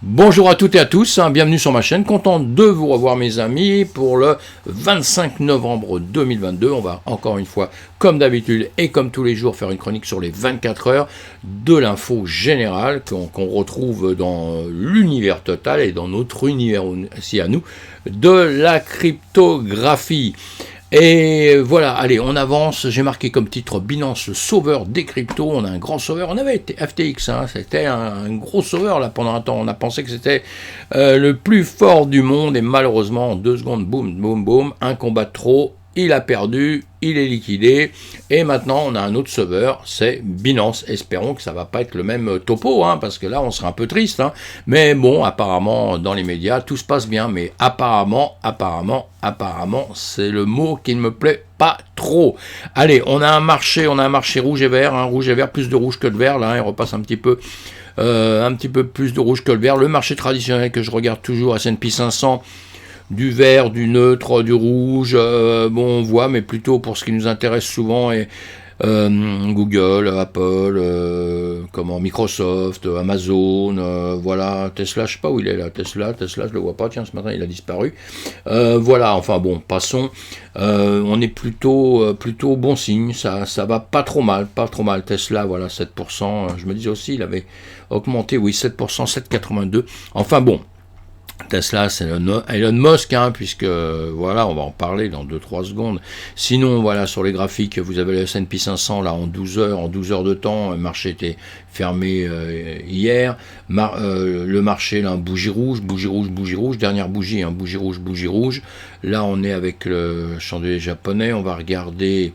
Bonjour à toutes et à tous, bienvenue sur ma chaîne, content de vous revoir mes amis pour le 25 novembre 2022. On va encore une fois, comme d'habitude et comme tous les jours, faire une chronique sur les 24 heures de l'info générale qu'on retrouve dans l'univers total et dans notre univers aussi à nous, de la cryptographie. Et voilà, allez, on avance. J'ai marqué comme titre Binance, le sauveur des cryptos. On a un grand sauveur. On avait été FTX, c'était un gros sauveur là pendant un temps. On a pensé que c'était le plus fort du monde et malheureusement en 2 secondes, boum, boum, boum, un combat de trop. Il a perdu, il est liquidé, et maintenant on a un autre sauveur, c'est Binance. Espérons que ça va pas être le même topo, parce que là on sera un peu triste, mais bon, apparemment dans les médias tout se passe bien, mais apparemment, c'est le mot qui ne me plaît pas trop. Allez, on a un marché rouge et vert, plus de rouge que de vert, là, il repasse un petit peu plus de rouge que le vert. Le marché traditionnel que je regarde toujours, S&P 500, du vert, du neutre, du rouge, bon on voit, mais plutôt pour ce qui nous intéresse souvent, et Google, Apple, Microsoft, Amazon, voilà, Tesla, je sais pas où il est là, Tesla, je le vois pas, tiens, ce matin il a disparu, voilà, enfin bon, passons, on est plutôt bon signe, ça va pas trop mal, Tesla, voilà, 7%, je me disais aussi, il avait augmenté, oui, 7%, 7,82, enfin bon, Tesla, c'est Elon Musk, puisque, voilà, on va en parler dans 2-3 secondes. Sinon, voilà, sur les graphiques, vous avez le S&P 500, là, en 12 heures de temps, le marché était fermé hier. Le marché, là, bougie rouge, dernière bougie, bougie rouge. Là, on est avec le chandelier japonais, on va regarder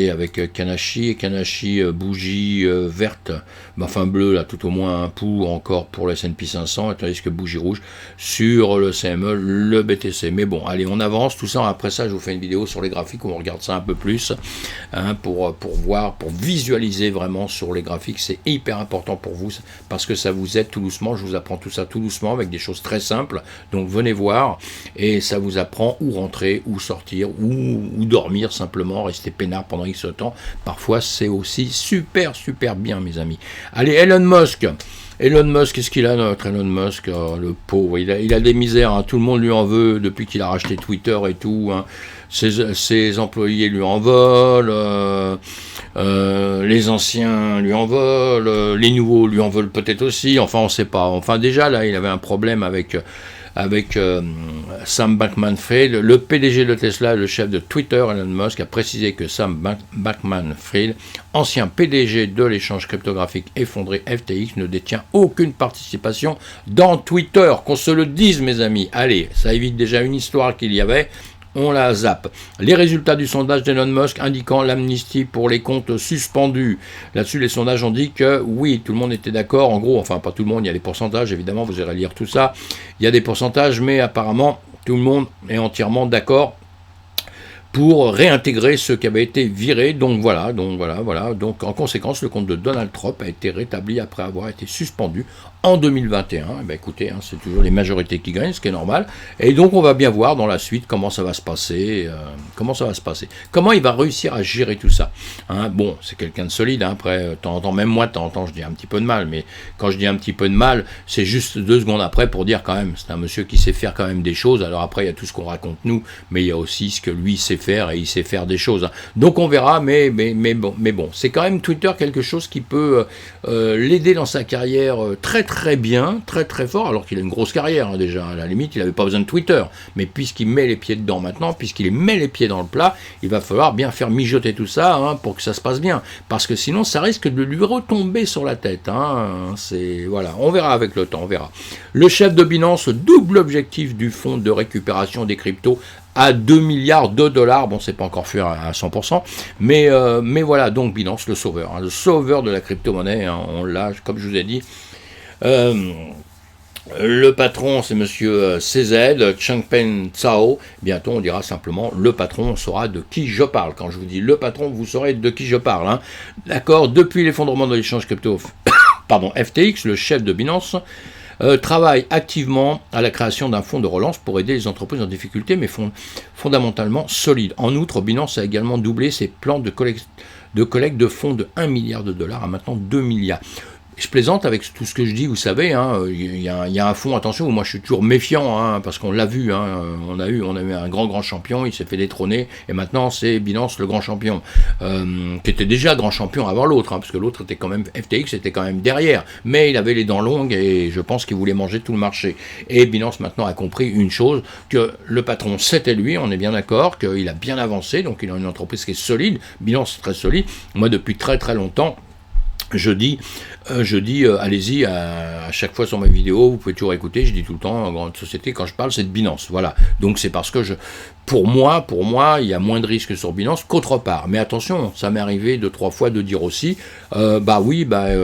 avec Kanashi, et Kanashi bougie verte, enfin bleue là, tout au moins un pouls encore pour le S&P 500, tandis que bougie rouge sur le CME, le BTC. Mais bon, allez, on avance, tout ça, après ça je vous fais une vidéo sur les graphiques où on regarde ça un peu plus, pour voir, pour visualiser vraiment sur les graphiques, c'est hyper important pour vous, parce que ça vous aide tout doucement, je vous apprends tout ça tout doucement, avec des choses très simples, donc venez voir, et ça vous apprend où rentrer, où sortir, où dormir simplement, rester peinard pendant X temps, parfois c'est aussi super bien mes amis. Allez, Elon Musk, qu'est-ce qu'il a notre Elon Musk, le pauvre, il a des misères, tout le monde lui en veut depuis qu'il a racheté Twitter et tout, ses employés lui en veulent, les anciens lui en veulent, les nouveaux lui en veulent peut-être aussi, enfin on sait pas, enfin déjà là il avait un problème avec Sam Bankman-Fried, le PDG de Tesla, le chef de Twitter, Elon Musk, a précisé que Sam Bankman-Fried, ancien PDG de l'échange cryptographique effondré FTX, ne détient aucune participation dans Twitter, qu'on se le dise mes amis. Allez, ça évite déjà une histoire qu'il y avait, on la zappe. Les résultats du sondage d'Elon Musk indiquant l'amnistie pour les comptes suspendus. Là-dessus, les sondages ont dit que oui, tout le monde était d'accord. En gros, enfin pas tout le monde, il y a des pourcentages, évidemment, vous irez lire tout ça. Il y a des pourcentages, mais apparemment, tout le monde est entièrement d'accord pour réintégrer ceux qui avaient été virés. Donc voilà. Donc en conséquence, le compte de Donald Trump a été rétabli après avoir été suspendu en 2021. Et ben écoutez, c'est toujours les majorités qui gagnent, ce qui est normal. Et donc on va bien voir dans la suite comment ça va se passer. Comment il va réussir à gérer tout ça. Bon, c'est quelqu'un de solide. Après, de temps en temps, même moi, de temps en temps, je dis un petit peu de mal. Mais quand je dis un petit peu de mal, c'est juste 2 secondes après pour dire quand même, c'est un monsieur qui sait faire quand même des choses. Alors après, il y a tout ce qu'on raconte nous, mais il y a aussi ce que lui sait faire, et il sait faire des choses. Donc on verra, mais bon, c'est quand même Twitter quelque chose qui peut l'aider dans sa carrière très bien, très fort, alors qu'il a une grosse carrière déjà, à la limite il n'avait pas besoin de Twitter, mais puisqu'il met les pieds dedans maintenant, puisqu'il met les pieds dans le plat, il va falloir bien faire mijoter tout ça, pour que ça se passe bien, parce que sinon ça risque de lui retomber sur la tête, voilà, on verra avec le temps, on verra. Le chef de Binance, double objectif du fonds de récupération des cryptos à 2 milliards de dollars, bon c'est pas encore fait à 100%, mais voilà, donc Binance, le sauveur de la crypto-monnaie, on l'a, comme je vous ai dit. Le patron, c'est monsieur CZ, Changpeng Zhao. Bientôt, on dira simplement le patron, on saura de qui je parle. Quand je vous dis le patron, vous saurez de qui je parle. D'accord, depuis l'effondrement de l'échange crypto, FTX, le chef de Binance, travaille activement à la création d'un fonds de relance pour aider les entreprises en difficulté, mais fondamentalement solides. En outre, Binance a également doublé ses plans de collecte de fonds de 1 milliard de dollars à maintenant 2 milliards. Je plaisante avec tout ce que je dis, vous savez, hein, il y a un fond, attention, moi je suis toujours méfiant, hein, parce qu'on l'a vu, hein, on a eu un grand champion, il s'est fait détrôner, et maintenant c'est Binance le grand champion, qui était déjà grand champion avant l'autre, hein, parce que l'autre était quand même, FTX était quand même derrière, mais il avait les dents longues, et je pense qu'il voulait manger tout le marché. Et Binance maintenant a compris une chose, que le patron c'était lui, on est bien d'accord, qu'il a bien avancé, donc il a une entreprise qui est solide, Binance est très solide. Moi depuis très très longtemps, je dis allez-y, à chaque fois sur mes vidéos, vous pouvez toujours écouter, je dis tout le temps, en grande société, quand je parle, c'est de Binance, voilà. Donc c'est parce que pour moi, il y a moins de risques sur Binance qu'autre part. Mais attention, ça m'est arrivé 2-3 fois de dire aussi,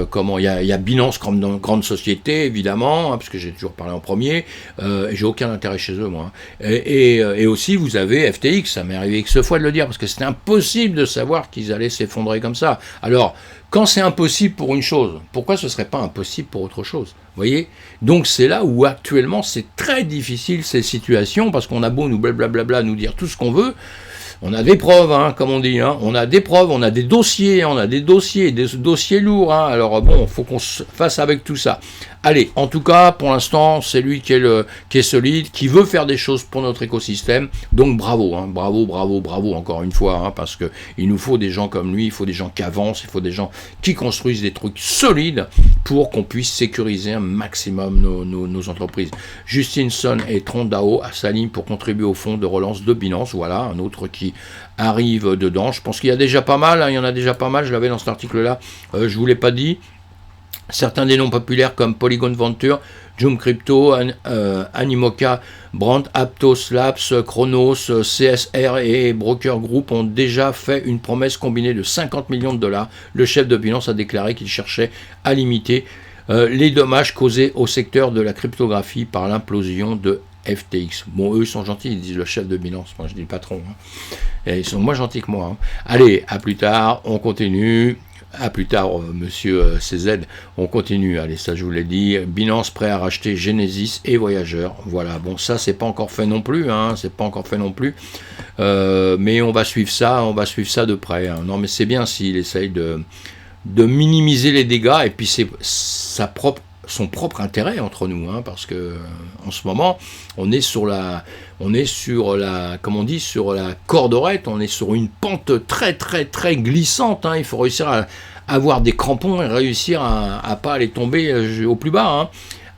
comment, il y a Binance comme grande société, évidemment, hein, parce que j'ai toujours parlé en premier, et j'ai aucun intérêt chez eux, moi. Et aussi, vous avez FTX, ça m'est arrivé X fois de le dire, parce que c'était impossible de savoir qu'ils allaient s'effondrer comme ça. Alors, quand c'est impossible pour une chose, pourquoi ce ne serait pas impossible pour autre chose? Vous voyez? Donc c'est là où actuellement c'est très difficile ces situations, parce qu'on a beau nous blablabla, nous dire tout ce qu'on veut, on a des preuves, hein, comme on dit, hein, on a des preuves, on a des dossiers lourds, hein, alors bon, il faut qu'on se fasse avec tout ça. Allez, en tout cas, pour l'instant, c'est lui qui est solide, qui veut faire des choses pour notre écosystème, donc bravo, hein, bravo, encore une fois, hein, parce que il nous faut des gens comme lui, il faut des gens qui avancent, il faut des gens qui construisent des trucs solides pour qu'on puisse sécuriser un maximum nos entreprises. Justin Sun et Trondao s'alignent pour contribuer au fonds de relance de Binance, voilà, un autre qui arrive dedans. Je pense qu'il y a déjà pas mal, hein, il y en a déjà pas mal, je l'avais dans cet article-là, je vous l'ai pas dit. Certains des noms populaires comme Polygon Venture, Joom Crypto, Animoca, Brandt, Aptos Labs, Chronos, CSR et Broker Group ont déjà fait une promesse combinée de 50 millions de dollars. Le chef de Binance a déclaré qu'il cherchait à limiter les dommages causés au secteur de la cryptographie par l'implosion de FTX. Bon, eux, ils sont gentils, ils disent le chef de Binance, moi je dis le patron. Hein. Et ils sont moins gentils que moi. Hein. Allez, à plus tard, on continue. À plus tard, monsieur CZ, on continue. Allez, ça je vous l'ai dit. Binance prêt à racheter Genesis et Voyageur. Voilà, bon, ça c'est pas encore fait non plus, hein, mais on va suivre ça de près. Hein. Non, mais c'est bien s'il essaye de minimiser les dégâts, et puis c'est son propre intérêt entre nous, hein, parce que en ce moment, on est sur la cordorette, on est sur une pente très très très glissante, hein, il faut réussir à avoir des crampons et réussir à pas aller tomber au plus bas. Hein.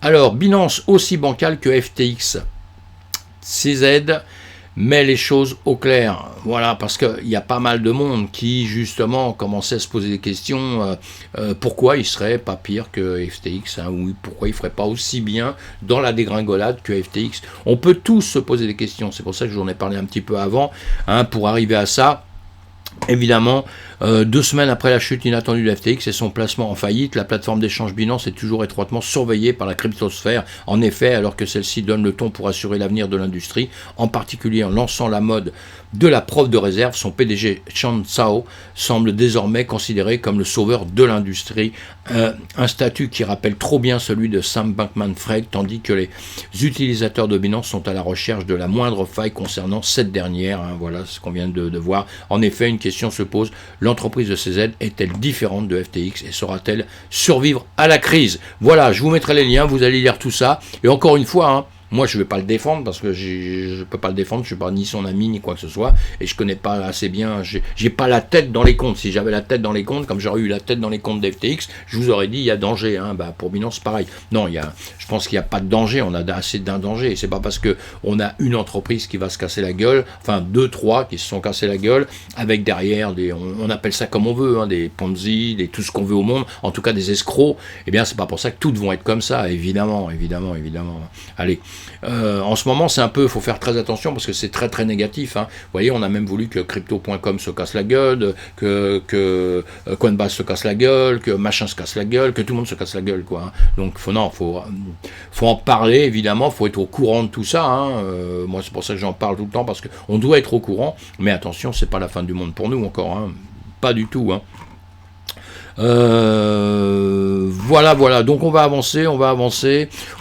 Alors, Binance aussi bancale que FTX. CZ met les choses au clair, voilà, parce qu'il y a pas mal de monde qui justement commençait à se poser des questions, pourquoi il serait pas pire que FTX, hein, ou pourquoi il ferait pas aussi bien dans la dégringolade que FTX. On peut tous se poser des questions, c'est pour ça que j'en ai parlé un petit peu avant, hein, pour arriver à ça. Évidemment, 2 semaines après la chute inattendue de FTX et son placement en faillite, la plateforme d'échange Binance est toujours étroitement surveillée par la cryptosphère. En effet, alors que celle-ci donne le ton pour assurer l'avenir de l'industrie, en particulier en lançant la mode de la preuve de réserve, son PDG Chan Zhao semble désormais considéré comme le sauveur de l'industrie, un statut qui rappelle trop bien celui de Sam Bankman-Fried, tandis que les utilisateurs de Binance sont à la recherche de la moindre faille concernant cette dernière. Hein, voilà ce qu'on vient de voir. En effet, une question se pose, l'entreprise de CZ est-elle différente de FTX et saura-t-elle survivre à la crise? Voilà, je vous mettrai les liens, vous allez lire tout ça. Et encore une fois, hein, moi, je ne vais pas le défendre parce que je ne peux pas le défendre, je ne suis pas ni son ami ni quoi que ce soit, et je ne connais pas assez bien, j'ai pas la tête dans les comptes. Si j'avais la tête dans les comptes, comme j'aurais eu la tête dans les comptes d'FTX, je vous aurais dit il y a danger. Hein. Bah, pour Binance, pareil. Non, je pense qu'il n'y a pas de danger, on a assez d'un danger. C'est pas parce qu'on a une entreprise qui va se casser la gueule, enfin 2-3 qui se sont cassés la gueule, avec derrière on appelle ça comme on veut, hein, des Ponzi, tout ce qu'on veut au monde, en tout cas des escrocs. Eh bien, c'est pas pour ça que toutes vont être comme ça, évidemment. Allez. En ce moment, c'est un peu, il faut faire très attention parce que c'est très très négatif. Hein. Vous voyez, on a même voulu que crypto.com se casse la gueule, que Coinbase se casse la gueule, que machin se casse la gueule, que tout le monde se casse la gueule, quoi. Hein. Donc, faut en parler, évidemment, faut être au courant de tout ça. Hein. Moi, c'est pour ça que j'en parle tout le temps parce qu'on doit être au courant. Mais attention, c'est pas la fin du monde pour nous encore, hein. Pas du tout. Hein. Voilà. Donc on va avancer.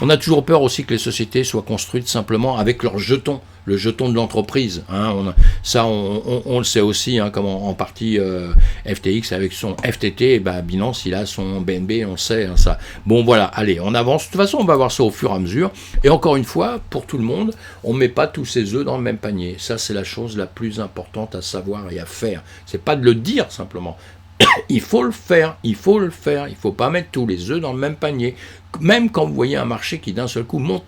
On a toujours peur aussi que les sociétés soient construites simplement avec leurs jetons, le jeton de l'entreprise. Hein. On le sait aussi, hein, comme en partie FTX avec son FTT, et Binance, il a son BNB, on le sait. Hein, ça. Bon voilà, allez, on avance. De toute façon, on va voir ça au fur et à mesure. Et encore une fois, pour tout le monde, on ne met pas tous ses œufs dans le même panier. Ça, c'est la chose la plus importante à savoir et à faire. C'est pas de le dire simplement. Il faut le faire. Il faut pas mettre tous les œufs dans le même panier. Même quand vous voyez un marché qui d'un seul coup monte.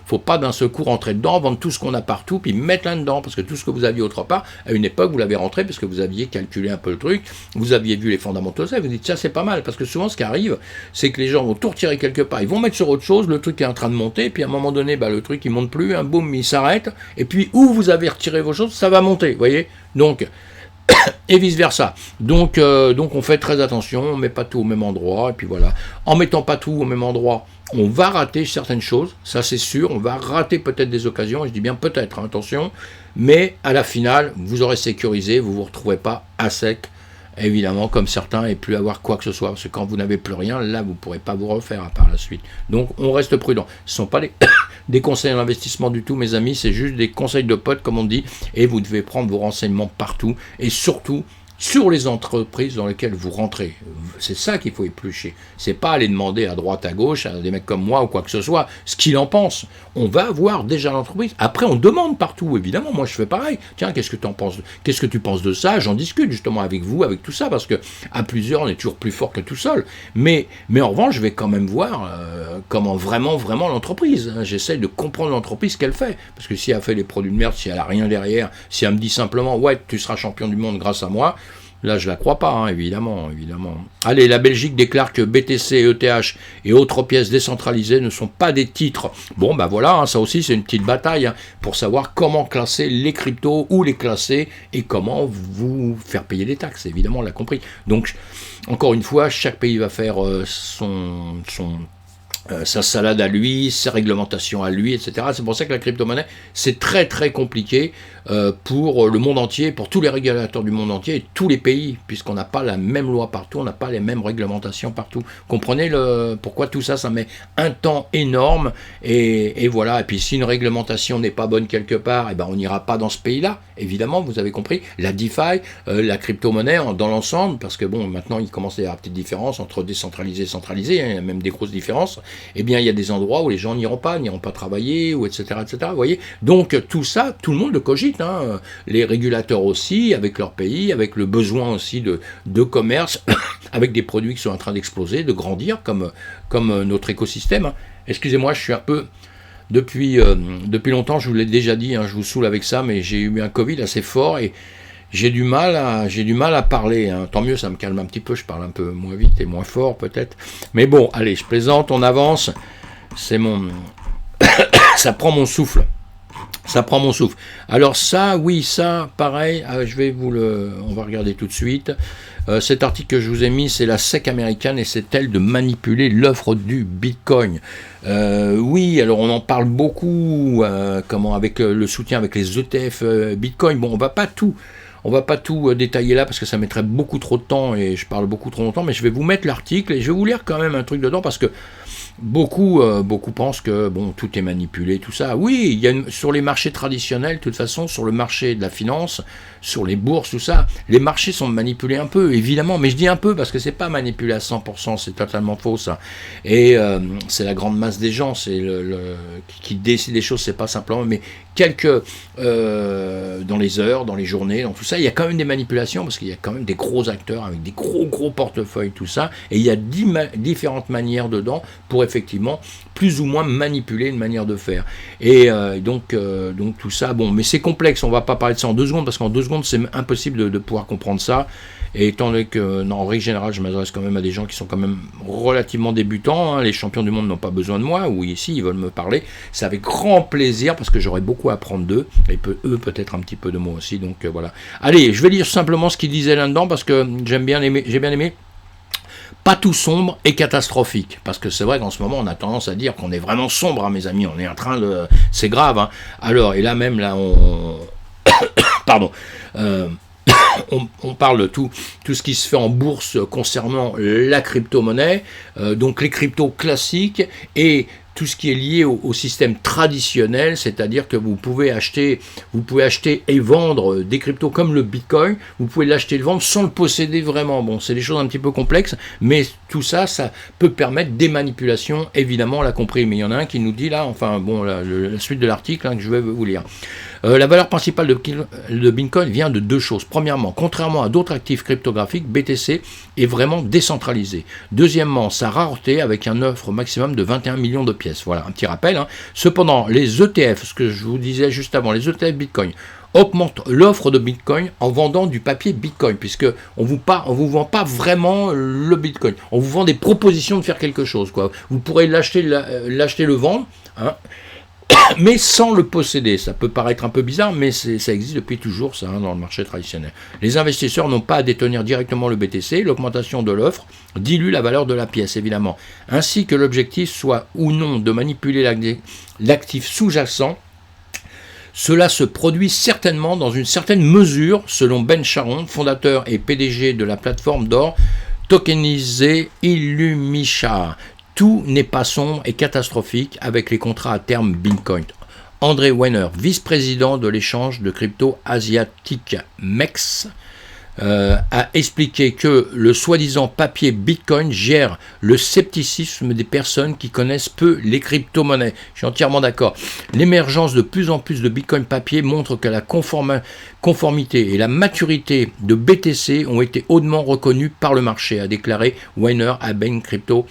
Faut pas d'un seul coup rentrer dedans, vendre tout ce qu'on a partout, puis mettre là-dedans. Parce que tout ce que vous aviez autre part, à une époque, vous l'avez rentré parce que vous aviez calculé un peu le truc, vous aviez vu les fondamentaux, ça, et vous dites, ça c'est pas mal. Parce que souvent, ce qui arrive, c'est que les gens vont tout retirer quelque part. Ils vont mettre sur autre chose, le truc est en train de monter, puis à un moment donné, le truc il monte plus, un boum, il s'arrête, et puis où vous avez retiré vos choses, ça va monter, vous voyez. Donc, et vice versa. Donc on fait très attention, on met pas tout au même endroit, et puis voilà. En mettant pas tout au même endroit, on va rater certaines choses, ça c'est sûr, on va rater peut-être des occasions, et je dis bien peut-être, hein, attention, mais à la finale, vous aurez sécurisé, vous vous retrouverez pas à sec, évidemment, comme certains, et plus avoir quoi que ce soit, parce que quand vous n'avez plus rien, là, vous ne pourrez pas vous refaire à part la suite. Donc, on reste prudent. Ce ne sont pas des conseils d'investissement du tout, mes amis, c'est juste des conseils de potes, comme on dit, et vous devez prendre vos renseignements partout, et surtout, sur les entreprises dans lesquelles vous rentrez. C'est ça qu'il faut éplucher. C'est pas aller demander à droite, à gauche, à des mecs comme moi ou quoi que ce soit, ce qu'ils en pensent. On va voir déjà l'entreprise. Après, on demande partout, évidemment. Moi, je fais pareil. Tiens, qu'est-ce que tu en penses? Qu'est-ce que tu penses de ça? J'en discute justement avec vous, avec tout ça, parce que à plusieurs, on est toujours plus fort que tout seul. Mais en revanche, je vais quand même voir comment vraiment l'entreprise. Hein. J'essaie de comprendre l'entreprise, ce qu'elle fait. Parce que si elle fait des produits de merde, si elle a rien derrière, si elle me dit simplement, ouais, tu seras champion du monde grâce à moi, là, je la crois pas, hein, évidemment. Allez, la Belgique déclare que BTC, ETH et autres pièces décentralisées ne sont pas des titres. Bon, voilà, hein, ça aussi, c'est une petite bataille hein, pour savoir comment classer les cryptos, où les classer et comment vous faire payer les taxes. Évidemment, on l'a compris. Donc, encore une fois, chaque pays va faire sa salade à lui, ses réglementations à lui, etc. C'est pour ça que la crypto-monnaie, c'est très très compliqué pour le monde entier, pour tous les régulateurs du monde entier et tous les pays, puisqu'on n'a pas la même loi partout, on n'a pas les mêmes réglementations partout. Comprenez pourquoi tout ça, ça met un temps énorme, et voilà. Et puis si une réglementation n'est pas bonne quelque part, on n'ira pas dans ce pays-là, évidemment, vous avez compris. La DeFi, la crypto-monnaie dans l'ensemble, parce que maintenant il commence à y avoir des petites différences entre décentralisé et centralisé, hein, il y a même des grosses différences. Il y a des endroits où les gens n'iront pas travailler, ou etc., vous voyez. Donc tout ça, tout le monde le cogite, hein. Les régulateurs aussi, avec leur pays, avec le besoin aussi de commerce, avec des produits qui sont en train d'exploser, de grandir, comme notre écosystème. Hein. Excusez-moi, je suis un peu... Depuis longtemps, je vous l'ai déjà dit, hein, je vous saoule avec ça, mais j'ai eu un Covid assez fort, et j'ai du mal à parler, hein. Tant mieux, ça me calme un petit peu, je parle un peu moins vite et moins fort peut-être. Mais bon, allez, je plaisante, on avance. Ça prend mon souffle. Alors ça, oui, ça, pareil, on va regarder tout de suite. Cet article que je vous ai mis, c'est la SEC américaine, et c'est elle de manipuler l'offre du Bitcoin. Oui, alors on en parle beaucoup, avec le soutien avec les ETF Bitcoin. Bon, on va pas tout détailler là parce que ça mettrait beaucoup trop de temps et je parle beaucoup trop longtemps, mais je vais vous mettre l'article et je vais vous lire quand même un truc dedans parce que beaucoup pensent que tout est manipulé, tout ça. Oui, il y a sur les marchés traditionnels, de toute façon, sur le marché de la finance, sur les bourses, tout ça, les marchés sont manipulés un peu, évidemment, mais je dis un peu parce que c'est pas manipulé à 100%, c'est totalement faux ça. Et c'est la grande masse des gens, c'est qui décide des choses, c'est pas simplement, mais quelques dans les heures, dans les journées, dans tout ça, il y a quand même des manipulations parce qu'il y a quand même des gros acteurs avec des gros portefeuilles, tout ça, et il y a différentes manières dedans pour effectivement plus ou moins manipuler une manière de faire. Et donc tout ça, mais c'est complexe, on va pas parler de ça en 2 secondes parce qu'en 2 secondes c'est impossible de pouvoir comprendre ça. Et étant donné que, en règle générale, je m'adresse quand même à des gens qui sont quand même relativement débutants, hein, les champions du monde n'ont pas besoin de moi, ou ici, ils veulent me parler, c'est avec grand plaisir, parce que j'aurai beaucoup à apprendre d'eux, et eux peut-être un petit peu de moi aussi, donc voilà. Allez, je vais lire simplement ce qu'ils disaient là-dedans, parce que j'ai bien aimé. Pas tout sombre et catastrophique, parce que c'est vrai qu'en ce moment, on a tendance à dire qu'on est vraiment sombre, hein, mes amis, on est en train de... C'est grave, hein. Alors, et là même, on... Pardon. on parle de tout ce qui se fait en bourse concernant la crypto-monnaie, donc les cryptos classiques et tout ce qui est lié au système traditionnel, c'est-à-dire que vous pouvez acheter et vendre des cryptos comme le Bitcoin, vous pouvez l'acheter et le vendre sans le posséder vraiment. Bon, c'est des choses un petit peu complexes, mais tout ça, ça peut permettre des manipulations, évidemment, on l'a compris. Mais il y en a un qui nous dit là, enfin bon, la suite de l'article que je vais vous lire. La valeur principale de Bitcoin vient de deux choses. Premièrement, contrairement à d'autres actifs cryptographiques, BTC est vraiment décentralisé. Deuxièmement, sa rareté avec un offre maximum de 21 millions de pièces. Voilà, un petit rappel. Cependant, les ETF, ce que je vous disais juste avant, les ETF Bitcoin, augmentent l'offre de Bitcoin en vendant du papier Bitcoin, puisque on vous vend pas vraiment le Bitcoin. On vous vend des propositions de faire quelque chose, quoi. Vous pourrez l'acheter, le vendre, mais sans le posséder. Ça peut paraître un peu bizarre, mais ça existe depuis toujours, ça, dans le marché traditionnel. Les investisseurs n'ont pas à détenir directement le BTC. L'augmentation de l'offre dilue la valeur de la pièce, évidemment. Ainsi que l'objectif soit ou non de manipuler l'actif sous-jacent, cela se produit certainement dans une certaine mesure, selon Ben Sharon, fondateur et PDG de la plateforme d'or tokenisée Illumicha. Tout n'est pas sombre et catastrophique avec les contrats à terme Bitcoin. André Weiner, vice-président de l'échange de crypto asiatique MEX, a expliqué que le soi-disant papier Bitcoin gère le scepticisme des personnes qui connaissent peu les crypto-monnaies. Je suis entièrement d'accord. L'émergence de plus en plus de Bitcoin papier montre que la conformité et la maturité de BTC ont été hautement reconnues par le marché, a déclaré Weiner à Bain Crypto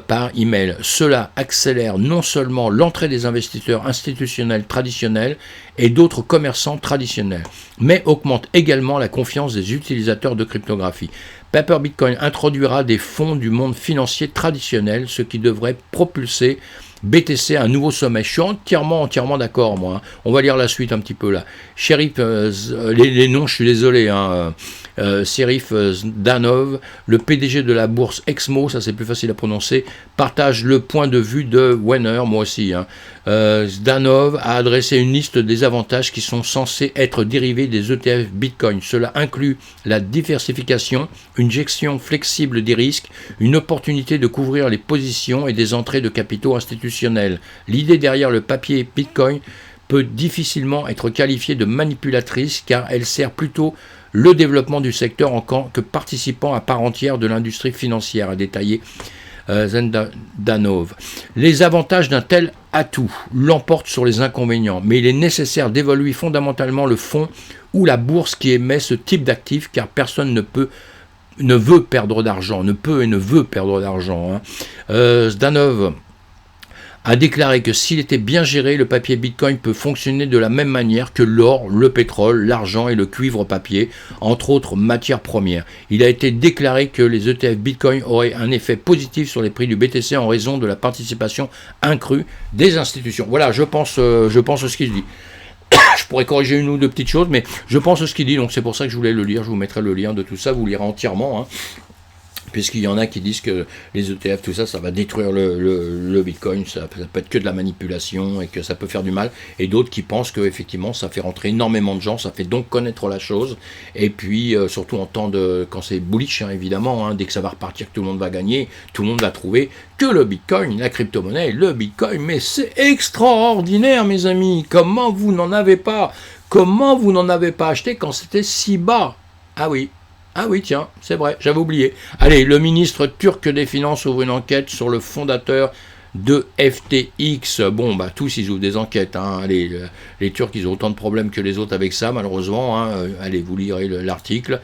par email. Cela accélère non seulement l'entrée des investisseurs institutionnels traditionnels et d'autres commerçants traditionnels, mais augmente également la confiance des utilisateurs de cryptographie. Paper Bitcoin introduira des fonds du monde financier traditionnel, ce qui devrait propulser BTC à un nouveau sommet. Je suis entièrement d'accord, moi. On va lire la suite un petit peu là. Sheriff, les noms, je suis désolé. Sheriff Zdanov, le PDG de la bourse Exmo, ça c'est plus facile à prononcer, partage le point de vue de Weiner, moi aussi. Zdanov a adressé une liste des avantages qui sont censés être dérivés des ETF Bitcoin. Cela inclut la diversification, une gestion flexible des risques, une opportunité de couvrir les positions et des entrées de capitaux institutionnels. L'idée derrière le papier Bitcoin peut difficilement être qualifiée de manipulatrice car elle sert plutôt le développement du secteur en tant que participant à part entière de l'industrie financière, a détaillé Zdanov. Les avantages d'un tel atout l'emportent sur les inconvénients, mais il est nécessaire d'évaluer fondamentalement le fonds ou la bourse qui émet ce type d'actifs, car personne ne veut perdre d'argent. Zdanov a déclaré que s'il était bien géré, le papier Bitcoin peut fonctionner de la même manière que l'or, le pétrole, l'argent et le cuivre papier, entre autres matières premières. Il a été déclaré que les ETF Bitcoin auraient un effet positif sur les prix du BTC en raison de la participation accrue des institutions. Voilà, je pense ce qu'il dit. Je pourrais corriger une ou deux petites choses, mais je pense ce qu'il dit, donc c'est pour ça que je voulais le lire. Je vous mettrai le lien de tout ça, vous lirez entièrement, puisqu'il y en a qui disent que les ETF, tout ça, ça va détruire le Bitcoin, ça peut être que de la manipulation et que ça peut faire du mal, et d'autres qui pensent que effectivement ça fait rentrer énormément de gens, ça fait donc connaître la chose, et puis surtout en temps quand c'est bullish, évidemment, dès que ça va repartir, que tout le monde va gagner, tout le monde va trouver que le Bitcoin, la crypto-monnaie, le Bitcoin, mais c'est extraordinaire, mes amis, comment vous n'en avez pas acheté quand c'était si bas? Ah oui, tiens, c'est vrai, j'avais oublié. Allez, le ministre turc des Finances ouvre une enquête sur le fondateur de FTX. Bon, tous, ils ouvrent des enquêtes. Allez, les Turcs, ils ont autant de problèmes que les autres avec ça, malheureusement. Allez, vous lirez l'article.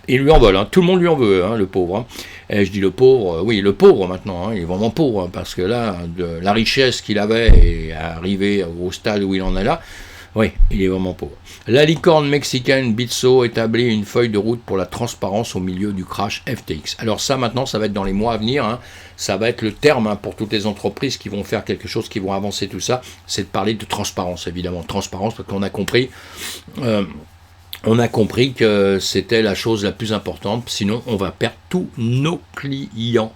Ils lui en veulent, tout le monde lui en veut, le pauvre. Et je dis le pauvre, oui, le pauvre maintenant, il est vraiment pauvre, parce que là, de la richesse qu'il avait est arrivé au stade où il en est là. Oui, il est vraiment pauvre. La licorne mexicaine Bitso établit une feuille de route pour la transparence au milieu du crash FTX. Alors ça, maintenant, ça va être dans les mois à venir. Ça va être le terme pour toutes les entreprises qui vont faire quelque chose, qui vont avancer tout ça. C'est de parler de transparence, évidemment. Transparence, parce qu'on a compris... on a compris que c'était la chose la plus importante. Sinon, on va perdre tous nos clients.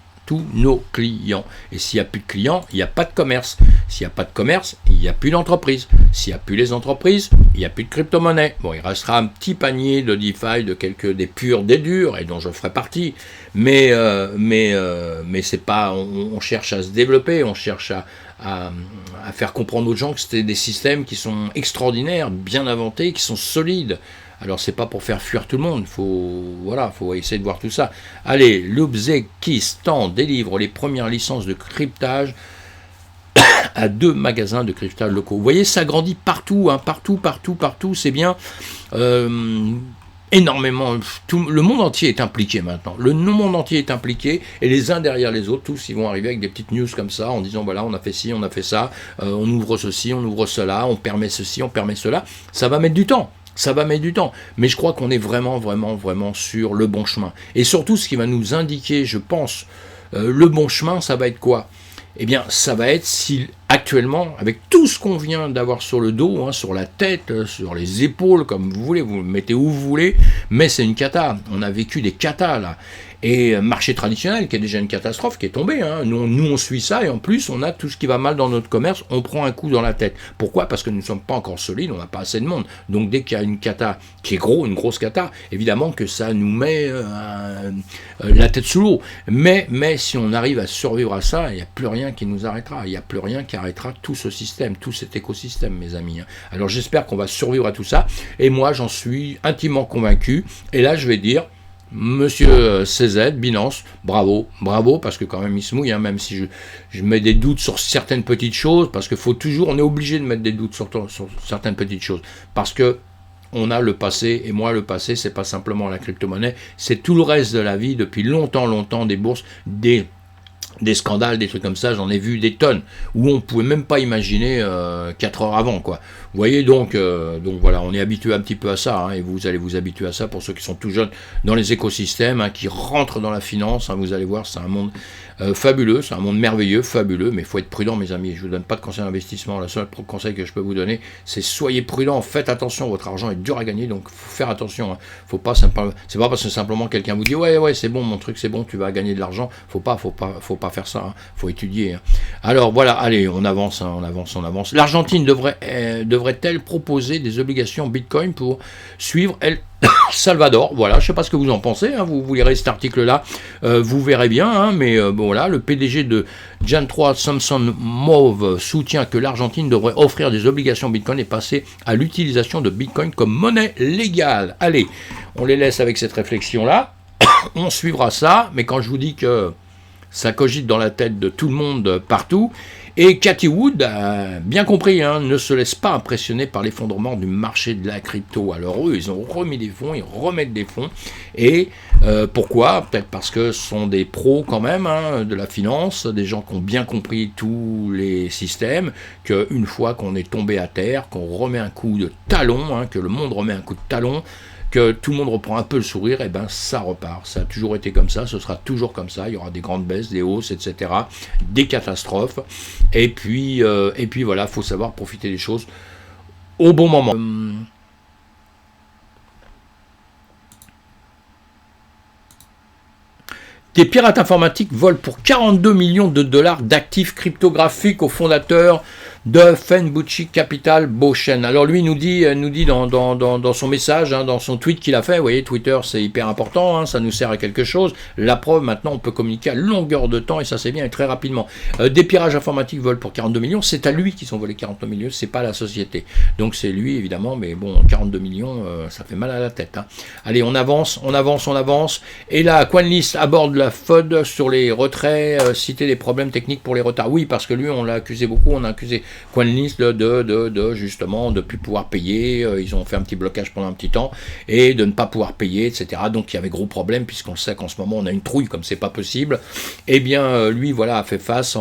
Et s'il n'y a plus de clients, il n'y a pas de commerce. S'il n'y a pas de commerce, il n'y a plus d'entreprise. S'il n'y a plus les entreprises, il n'y a plus de crypto-monnaie. Bon, il restera un petit panier de DeFi, de quelques des purs, des durs, et dont je ferai partie. Mais c'est pas. On cherche à se développer, on cherche à faire comprendre aux gens que c'était des systèmes qui sont extraordinaires, bien inventés, qui sont solides. Alors c'est pas pour faire fuir tout le monde, faut essayer de voir tout ça. Allez, l'Ouzbékistan délivre les premières licences de cryptage à 2 magasins de cryptage locaux. Vous voyez, ça grandit partout, hein, partout, c'est bien. Énormément, le monde entier est impliqué maintenant. Le monde entier est impliqué, et les uns derrière les autres, tous ils vont arriver avec des petites news comme ça, en disant voilà, on a fait ci, on a fait ça, on ouvre ceci, on ouvre cela, on permet ceci, on permet cela. Ça va mettre du temps. Mais je crois qu'on est vraiment sur le bon chemin. Et surtout, ce qui va nous indiquer, je pense, le bon chemin, ça va être quoi ? Eh bien, ça va être si actuellement, avec tout ce qu'on vient d'avoir sur le dos, hein, sur la tête, sur les épaules, comme vous voulez, vous le mettez où vous voulez, mais c'est une cata. On a vécu des catas là. Et marché traditionnel, qui est déjà une catastrophe, qui est tombée. Hein. Nous, on suit ça, et en plus, on a tout ce qui va mal dans notre commerce, on prend un coup dans la tête. Pourquoi ? Parce que nous ne sommes pas encore solides, on n'a pas assez de monde. Donc dès qu'il y a une cata qui est une grosse cata, évidemment que ça nous met la tête sous l'eau. Mais si on arrive à survivre à ça, il n'y a plus rien qui nous arrêtera. Il n'y a plus rien qui arrêtera tout ce système, tout cet écosystème, mes amis. Hein. Alors j'espère qu'on va survivre à tout ça. Et moi, j'en suis intimement convaincu. Et là, je vais dire, Monsieur CZ, Binance, bravo, parce que quand même il se mouille, hein, même si je mets des doutes sur certaines petites choses, parce que on est obligé de mettre des doutes sur certaines petites choses, parce que on a le passé, et moi le passé, c'est pas simplement la crypto-monnaie, c'est tout le reste de la vie, depuis longtemps, des bourses, des scandales, des trucs comme ça, j'en ai vu des tonnes, où on pouvait même pas imaginer 4 heures avant, quoi. Vous voyez, donc voilà, on est habitué un petit peu à ça, hein, et vous allez vous habituer à ça pour ceux qui sont tout jeunes dans les écosystèmes, hein, qui rentrent dans la finance, hein, vous allez voir, c'est un monde fabuleux, c'est un monde merveilleux, fabuleux, mais il faut être prudent, mes amis. Je ne vous donne pas de conseil d'investissement, le seul conseil que je peux vous donner, c'est soyez prudent, faites attention, votre argent est dur à gagner, donc faut faire attention. Hein. C'est pas parce que simplement quelqu'un vous dit ouais c'est bon, mon truc c'est bon, tu vas gagner de l'argent, faut pas faire ça, hein. Faut étudier. Hein. Alors voilà, allez, on avance. L'Argentine devrait-elle proposer des obligations Bitcoin pour suivre El Salvador? Voilà, je ne sais pas ce que vous en pensez, hein, vous lirez cet article-là, vous verrez bien, hein, mais bon voilà, le PDG de Jan3 Samson Mauve soutient que l'Argentine devrait offrir des obligations Bitcoin et passer à l'utilisation de Bitcoin comme monnaie légale. Allez, on les laisse avec cette réflexion-là, on suivra ça, mais quand je vous dis que ça cogite dans la tête de tout le monde partout. Et Cathie Wood a bien compris, hein, ne se laisse pas impressionner par l'effondrement du marché de la crypto. Alors eux, ils ont remis des fonds, ils remettent des fonds. Et pourquoi ? Peut-être parce que ce sont des pros quand même, hein, de la finance, des gens qui ont bien compris tous les systèmes, qu'une fois qu'on est tombé à terre, qu'on remet un coup de talon, hein, que le monde remet un coup de talon, que tout le monde reprend un peu le sourire, et ben ça repart. Ça a toujours été comme ça, ce sera toujours comme ça. Il y aura des grandes baisses, des hausses, etc., des catastrophes. Et puis voilà, faut savoir profiter des choses au bon moment. Des pirates informatiques volent pour 42 millions de dollars d'actifs cryptographiques au fondateur de Fenbuchi Capital, Boshen. Alors lui nous dit dans son message, hein, dans son tweet qu'il a fait, vous voyez, Twitter c'est hyper important, hein, ça nous sert à quelque chose. La preuve, maintenant on peut communiquer à longueur de temps, et ça c'est bien, et très rapidement. Des pirages informatiques volent pour 42 millions, c'est à lui qu'ils sont volés 42 millions, c'est pas à la société. Donc c'est lui évidemment, mais bon, 42 millions, ça fait mal à la tête. Hein. Allez, on avance. Et là, Coinlist aborde la FUD sur les retraits, citer des problèmes techniques pour les retards. Oui, parce que lui, on l'a accusé beaucoup, on a accusé Coinlist justement de ne plus pouvoir payer, ils ont fait un petit blocage pendant un petit temps, et de ne pas pouvoir payer, etc. Donc il y avait gros problème, puisqu'on sait qu'en ce moment on a une trouille, comme c'est pas possible. Eh bien, lui, voilà, a fait face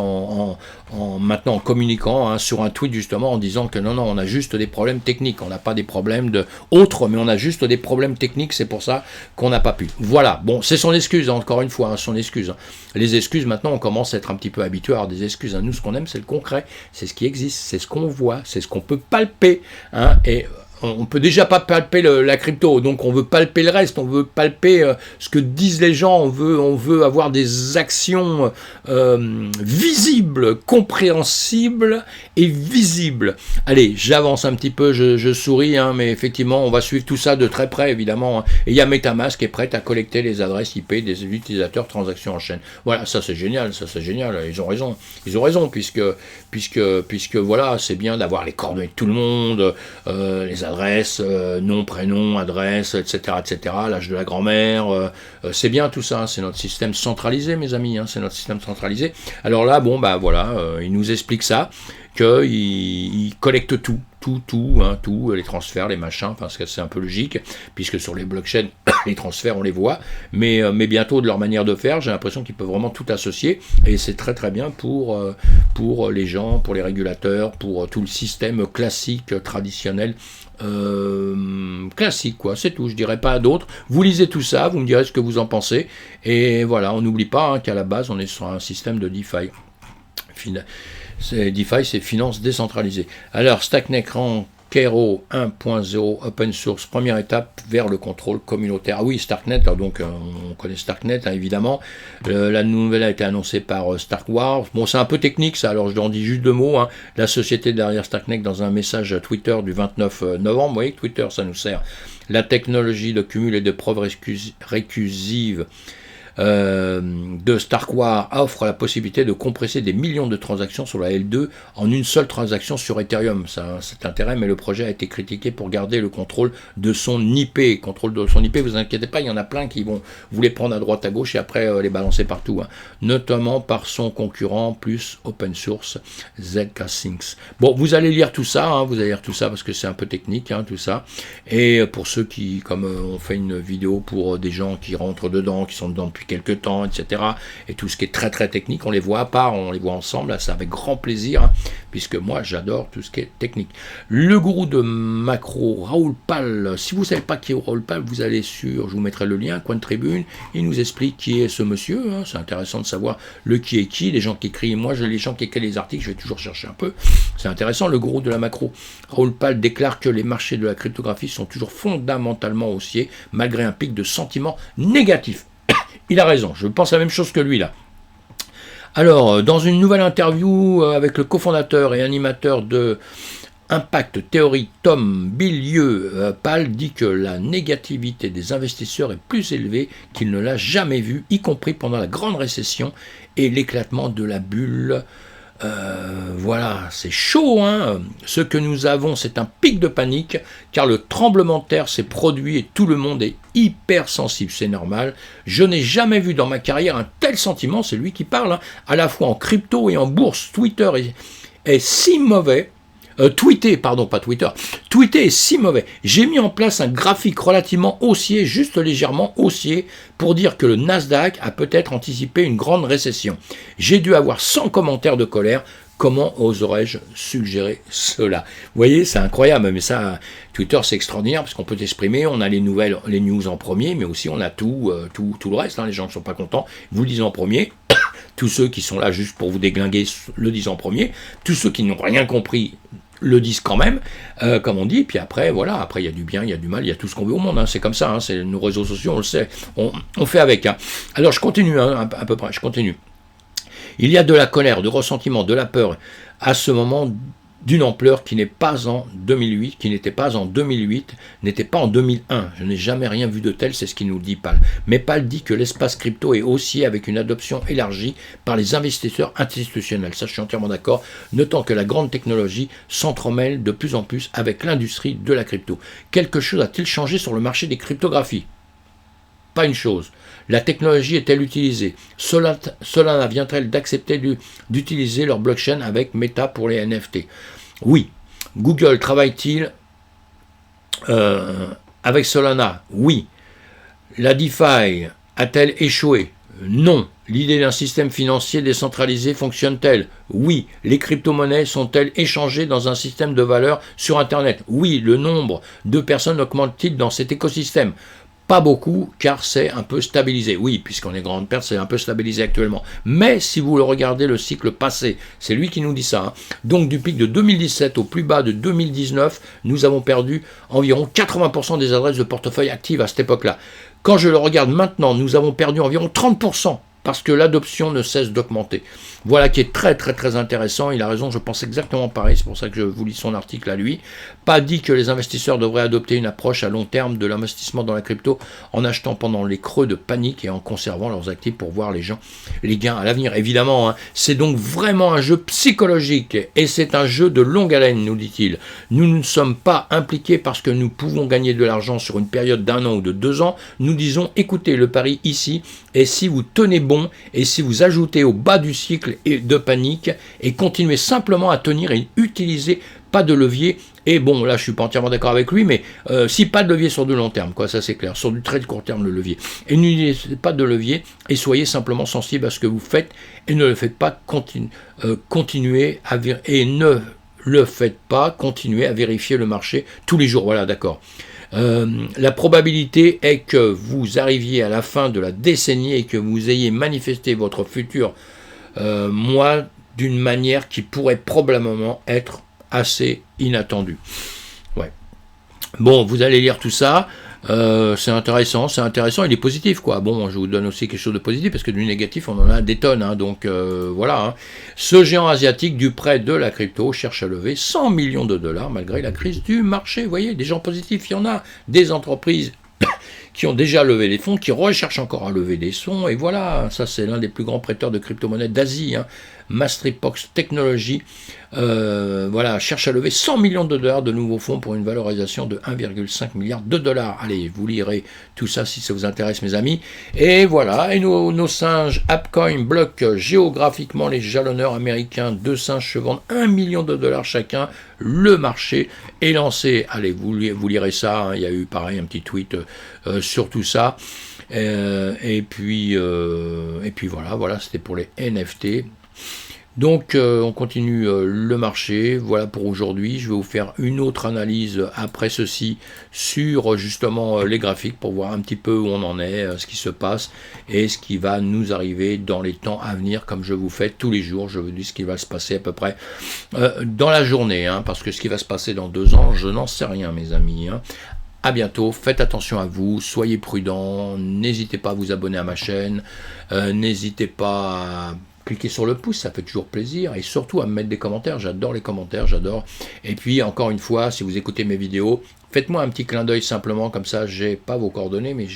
maintenant en communiquant, hein, sur un tweet justement, en disant que non, on a juste des problèmes techniques, on n'a pas des problèmes autres, mais on a juste des problèmes techniques, c'est pour ça qu'on n'a pas pu. Voilà, bon, c'est son excuse, hein, encore une fois, hein, son excuse. Hein. Les excuses, maintenant, on commence à être un petit peu habitué à avoir des excuses. Hein. Nous, ce qu'on aime, c'est le concret, c'est ce qui existe, c'est ce qu'on voit, c'est ce qu'on peut palper, hein, et on peut déjà pas palper la crypto, donc on veut palper le reste, on veut palper ce que disent les gens, on veut avoir des actions visibles, compréhensibles et visibles. Allez, j'avance un petit peu, je souris, hein, mais effectivement, on va suivre tout ça de très près, évidemment. Hein. Et il y a MetaMask qui est prête à collecter les adresses IP des utilisateurs transactions en chaîne. Voilà, ça c'est génial, ils ont raison, puisque voilà, c'est bien d'avoir les coordonnées de tout le monde, les adresses, nom, prénom, adresse, etc., l'âge de la grand-mère, c'est bien tout ça, c'est notre système centralisé, mes amis, hein, c'est notre système centralisé. Alors là, bon, bah voilà, il nous explique ça, qu'il collecte tout, les transferts, les machins, parce que c'est un peu logique, puisque sur les blockchains, les transferts, on les voit, mais bientôt, de leur manière de faire, j'ai l'impression qu'ils peuvent vraiment tout associer, et c'est très très bien pour les gens, pour les régulateurs, pour tout le système classique, traditionnel, classique, quoi, c'est tout, je dirais pas d'autres. Vous lisez tout ça, vous me direz ce que vous en pensez, et voilà, on n'oublie pas qu'à la base, on est sur un système de DeFi. DeFi, c'est finance décentralisée. Alors, Stacknet Kero 1.0 open source, première étape vers le contrôle communautaire. Ah oui, Starknet, donc on connaît Starknet, hein, évidemment. La nouvelle a été annoncée par Starkwars. Bon, c'est un peu technique ça, alors je en dis juste deux mots. Hein. La société derrière Starknet, dans un message Twitter du 29 novembre, vous voyez que Twitter, ça nous sert. La technologie de cumul et de preuves récursives de Starkware offre la possibilité de compresser des millions de transactions sur la L2 en une seule transaction sur Ethereum. Ça, c'est intérêt, mais le projet a été critiqué pour garder le contrôle de son IP. Contrôle de son IP, vous inquiétez pas, il y en a plein qui vont vous les prendre à droite à gauche et après les balancer partout, hein. Notamment par son concurrent plus open source ZK-Syncs. Bon, vous allez lire tout ça, hein, parce que c'est un peu technique, hein, tout ça. Et pour ceux qui, comme on fait une vidéo pour des gens qui rentrent dedans, qui sont dedans depuis quelques temps, etc. Et tout ce qui est très très technique, on les voit à part, on les voit ensemble, là, c'est avec grand plaisir, hein, puisque moi j'adore tout ce qui est technique. Le gourou de macro, Raoul Pal, si vous ne savez pas qui est Raoul Pal, vous allez sur, je vous mettrai le lien, Coin de Tribune, il nous explique qui est ce monsieur, hein, c'est intéressant de savoir le qui est qui, les gens qui écrivent, moi les gens qui écrivent les articles, je vais toujours chercher un peu, c'est intéressant, le gourou de la macro. Raoul Pal déclare que les marchés de la cryptographie sont toujours fondamentalement haussiers, malgré un pic de sentiments négatifs. Il a raison, je pense la même chose que lui là. Alors, dans une nouvelle interview avec le cofondateur et animateur de Impact Theory, Tom Bilieu, Pal dit que la négativité des investisseurs est plus élevée qu'il ne l'a jamais vue, y compris pendant la grande récession et l'éclatement de la bulle. Voilà, c'est chaud, hein. Ce que nous avons, c'est un pic de panique, car le tremblement de terre s'est produit et tout le monde est hyper sensible, c'est normal. Je n'ai jamais vu dans ma carrière un tel sentiment, c'est lui qui parle, hein, à la fois en crypto et en bourse. Twitter est si mauvais. Tweeter est si mauvais. J'ai mis en place un graphique relativement haussier, juste légèrement haussier, pour dire que le Nasdaq a peut-être anticipé une grande récession. J'ai dû avoir 100 commentaires de colère. Comment oserais-je suggérer cela? Vous voyez, c'est incroyable, mais ça, Twitter, c'est extraordinaire, parce qu'on peut exprimer, on a les nouvelles, les news en premier, mais aussi on a tout le reste, hein, les gens qui ne sont pas contents, vous le disent en premier. Tous ceux qui sont là juste pour vous déglinguer le disent en premier. Tous ceux qui n'ont rien compris le disent quand même, comme on dit. Puis après, voilà, après il y a du bien, il y a du mal, il y a tout ce qu'on veut au monde. Hein, c'est comme ça, hein, c'est nos réseaux sociaux, on le sait. On fait avec. Hein. Alors je continue, hein, à peu près, je continue. Il y a de la colère, de ressentiment, de la peur à ce moment d'une ampleur qui n'est pas en 2008, qui n'était pas en 2008, n'était pas en 2001. Je n'ai jamais rien vu de tel, c'est ce qu'il nous dit Pal. Mais Pal dit que l'espace crypto est haussier avec une adoption élargie par les investisseurs institutionnels. Ça, je suis entièrement d'accord, notant que la grande technologie s'entremêle de plus en plus avec l'industrie de la crypto. Quelque chose a-t-il changé sur le marché des cryptographies? Pas une chose. La technologie est-elle utilisée? Solana vient-elle d'accepter d'utiliser leur blockchain avec Meta pour les NFT? Oui. Google travaille-t-il avec Solana? Oui. La DeFi a-t-elle échoué? Non. L'idée d'un système financier décentralisé fonctionne-t-elle? Oui. Les crypto-monnaies sont-elles échangées dans un système de valeurs sur Internet? Oui. Le nombre de personnes augmente-t-il dans cet écosystème? Pas beaucoup, car c'est un peu stabilisé. Oui, puisqu'on est grande perte, c'est un peu stabilisé actuellement. Mais si vous le regardez le cycle passé, c'est lui qui nous dit ça. Hein. Donc du pic de 2017 au plus bas de 2019, nous avons perdu environ 80% des adresses de portefeuille actives à cette époque-là. Quand je le regarde maintenant, nous avons perdu environ 30%. Parce que l'adoption ne cesse d'augmenter. Voilà qui est très très très intéressant, il a raison, je pense exactement pareil, c'est pour ça que je vous lis son article à lui. Pas dit que les investisseurs devraient adopter une approche à long terme de l'investissement dans la crypto en achetant pendant les creux de panique et en conservant leurs actifs pour voir les gains à l'avenir. Évidemment, hein, c'est donc vraiment un jeu psychologique et c'est un jeu de longue haleine, nous dit-il. Nous ne sommes pas impliqués parce que nous pouvons gagner de l'argent sur une période d'1 an ou de 2 ans. Nous disons, écoutez, le pari ici, et si vous tenez bon, et si vous ajoutez au bas du cycle de panique et continuez simplement à tenir et utiliser pas de levier, et bon là je suis pas entièrement d'accord avec lui, mais si pas de levier sur du long terme, quoi, ça c'est clair, sur du très court terme le levier, et n'utilisez pas de levier et soyez simplement sensible à ce que vous faites et ne le faites pas continuer à et ne le faites pas continuer à vérifier le marché tous les jours, voilà d'accord. La probabilité est que vous arriviez à la fin de la décennie et que vous ayez manifesté votre futur moi d'une manière qui pourrait probablement être assez inattendue. Ouais. Bon, vous allez lire tout ça. C'est intéressant, il est positif quoi. Bon, je vous donne aussi quelque chose de positif parce que du négatif on en a des tonnes, hein, donc voilà. Hein. Ce géant asiatique du prêt de la crypto cherche à lever 100 millions de dollars malgré la crise du marché. Vous voyez, des gens positifs, il y en a, des entreprises qui ont déjà levé les fonds, qui recherchent encore à lever des fonds, et voilà, ça c'est l'un des plus grands prêteurs de crypto-monnaies d'Asie, hein, Mastripox Technology, voilà, cherche à lever 100 millions de dollars de nouveaux fonds pour une valorisation de 1,5 milliard de dollars. Allez, vous lirez tout ça si ça vous intéresse mes amis. Et voilà, et nos singes AppCoin bloquent géographiquement les jalonneurs américains, 2 singes se vendent 1 million de dollars chacun, le marché est lancé. Allez, vous lirez ça, hein, il y a eu pareil un petit tweet sur tout ça. Et puis voilà, c'était pour les NFT. Donc on continue le marché, voilà pour aujourd'hui. Je vais vous faire une autre analyse après ceci sur justement les graphiques pour voir un petit peu où on en est, ce qui se passe et ce qui va nous arriver dans les temps à venir, comme je vous fais tous les jours. Je vous dis ce qui va se passer à peu près dans la journée, hein, parce que ce qui va se passer dans 2 ans, je n'en sais rien mes amis. Hein. À bientôt, faites attention à vous, soyez prudents, n'hésitez pas à vous abonner à ma chaîne, n'hésitez pas à cliquez sur le pouce, ça fait toujours plaisir, et surtout à me mettre des commentaires, j'adore les commentaires, j'adore. Et puis encore une fois, si vous écoutez mes vidéos, faites-moi un petit clin d'œil simplement, comme ça j'ai pas vos coordonnées, mais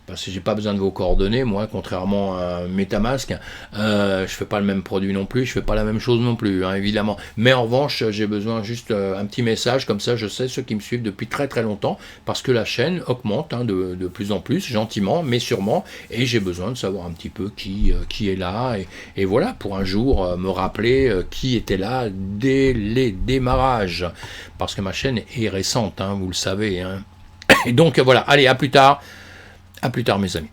parce que j'ai pas besoin de vos coordonnées, moi, contrairement à MetaMask, je fais pas le même produit non plus, je fais pas la même chose non plus, hein, évidemment. Mais en revanche, j'ai besoin juste un petit message, comme ça je sais ceux qui me suivent depuis très très longtemps, parce que la chaîne augmente hein, de plus en plus, gentiment, mais sûrement, et j'ai besoin de savoir un petit peu qui est là, et voilà, pour un jour me rappeler qui était là dès les démarrages, parce que ma chaîne est récente, hein, vous le savez. Hein. Et donc voilà, allez, à plus tard mes amis.